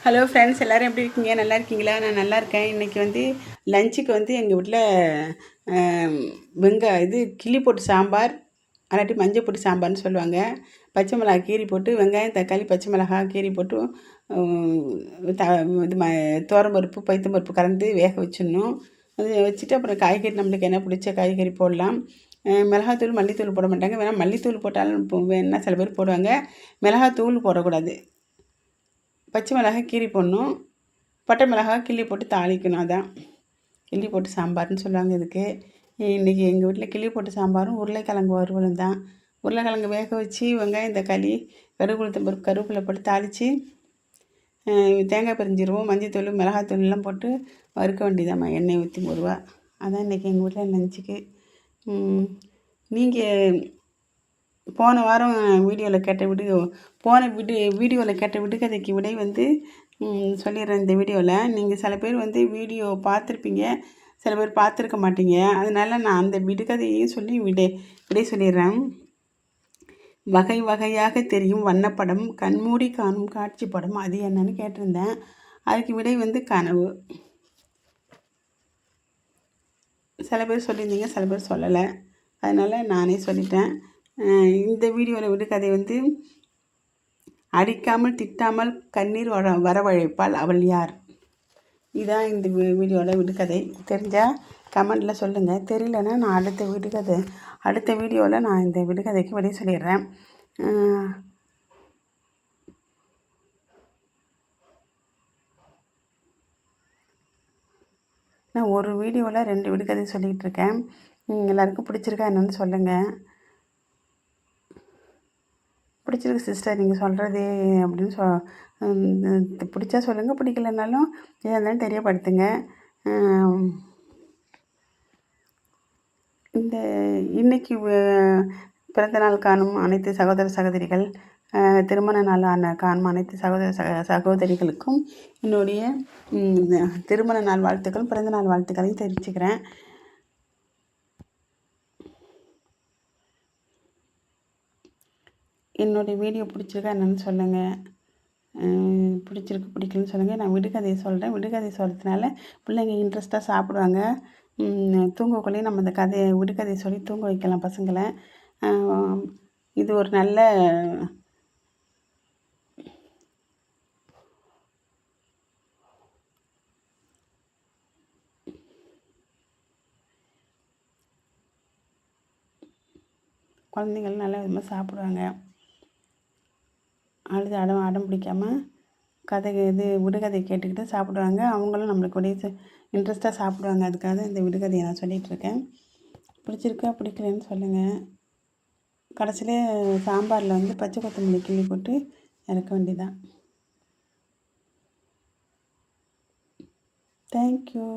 Hello friends, எல்லோரும் எப்படி இருக்கீங்க? நல்லா இருக்கீங்களா? நான் நல்லா இருக்கேன். இன்றைக்கி வந்து லஞ்சுக்கு வந்து எங்கள் வீட்டில் கிள்ளி போட்டு சாம்பார், அல்லாட்டி மஞ்சள் போட்டு சாம்பார்னு சொல்லுவாங்க. பச்சை மிளகா கீரி போட்டு வெங்காயம், தக்காளி, பச்சை மிளகா கீரி போட்டு இது துவரம்பருப்பு, பைத்தம்பருப்பு கலந்து வேக வச்சிடணும். அது வச்சுட்டு அப்புறம் காய்கறி நம்மளுக்கு என்ன பிடிச்ச காய்கறி போடலாம். மிளகாத்தூள், மல்லித்தூள் போட மாட்டாங்க. வேணால் மல்லித்தூள் போட்டாலும் வேணுன்னா சில பேர் போடுவாங்க. மிளகாத்தூள் போடக்கூடாது. பச்சை மிளகாய் கீரி போடணும், பட்டை மிளகாய் கிள்ளி போட்டு தாளிக்கணும். அதான் கிள்ளி போட்டு சாம்பார்னு சொல்லுவாங்க இதுக்கு. இன்றைக்கி எங்கள் வீட்டில் கிள்ளி போட்டு சாம்பாரும் உருளைக்கிழங்கு வறுவலும் தான். உருளைக்கிழங்கு வேக வச்சு வெங்காயம், தக்காளி, கருவேப்பிலை, கருவேப்பிலை போட்டு தாளித்து தேங்காய் பிரிஞ்சிருவோம், மஞ்சத்தூள், மிளகாத்தூள்லாம் போட்டு வறுக்க வேண்டியதாம்மா, எண்ணெய் ஊற்றி ரூபா. அதான் இன்றைக்கி எங்கள் வீட்டில் லஞ்சுக்கு. நீங்கள் போன வாரம் வீடியோவில் கேட்ட வீடியோவில் கேட்ட விடுகதைக்கு விடை வந்து சொல்லிடுறேன் இந்த வீடியோவில். நீங்கள் சில பேர் வந்து வீடியோ பார்த்துருப்பீங்க, சில பேர் பார்த்துருக்க மாட்டீங்க. அதனால் நான் அந்த விடுகதையையும் சொல்லி விடை சொல்லிடுறேன். வகை வகையாக தெரியும் வண்ணப்படம், கண்மூடி காணும் காட்சி படம், அது என்னன்னு கேட்டிருந்தேன். அதுக்கு விடை வந்து கனவு. சில பேர் சொல்லியிருந்தீங்க, சில பேர் சொல்லலை. அதனால் நானே சொல்லிட்டேன். இந்த வீடியோவில் விடுகதை வந்து அடிக்காமல் திட்டாமல் கண்ணீர் வரவழைப்பாள் அவள் யார்? இதுதான் இந்த வீடியோவில் விடுகதை. தெரிஞ்சால் கமெண்டில் சொல்லுங்கள். தெரியலன்னா நான் அடுத்த வீடியோவில் நான் இந்த விடுகதைக்கு விடை சொல்லிடுறேன். நான் ஒரு வீடியோவில் 2 விடுகதை சொல்லிகிட்டு இருக்கேன். எல்லாருக்கும் பிடிச்சிருக்கா என்னன்னு சொல்லுங்கள். பிடிச்சிருக்கு சிஸ்டர் நீங்கள் சொல்கிறது அப்படின்னு பிடிச்சா சொல்லுங்கள், பிடிக்கலனாலும் எதாக இருந்தாலும் தெரியப்படுத்துங்க. இன்றைக்கி பிறந்தநாள் காணும் அனைத்து சகோதர சகோதரிகள், திருமண நாள் காணும் அனைத்து சகோதரிகளுக்கும் என்னுடைய திருமண நாள் வாழ்த்துக்களும் பிறந்தநாள் வாழ்த்துக்களையும் தெரிவிச்சுக்கிறேன். என்னுடைய வீடியோ பிடிச்சிருக்கா என்னென்னு சொல்லுங்கள். பிடிச்சிருக்கு பிடிக்கலன்னு சொல்லுங்கள். நான் விடுகதையை சொல்கிறேன். விடுகதை சொல்கிறதுனால பிள்ளைங்க இன்ட்ரெஸ்ட்டாக சாப்பிடுவாங்க. தூங்கக்குள்ளேயும் நம்ம இந்த விடுகதையை சொல்லி தூங்க வைக்கலாம் பசங்களை. இது ஒரு நல்ல குழந்தைங்கள் நல்ல விதமாக சாப்பிடுவாங்க. அடம் பிடிக்காமல் விடுகதை கேட்டுக்கிட்டு சாப்பிடுவாங்க. அவங்களும் நம்மளுக்கு உடைய இன்ட்ரெஸ்ட்டாக சாப்பிடுவாங்க. அதுக்காக இந்த விடுகதையை நான் சொல்லிகிட்ருக்கேன். பிடிச்சிருக்கா பிடிக்கலன்னு சொல்லுங்கள். கடைசியில் சாம்பாரில் வந்து பச்சை கொத்தமல்லி கிள்ளி போட்டு இறக்க வேண்டியதான். தேங்க்யூ.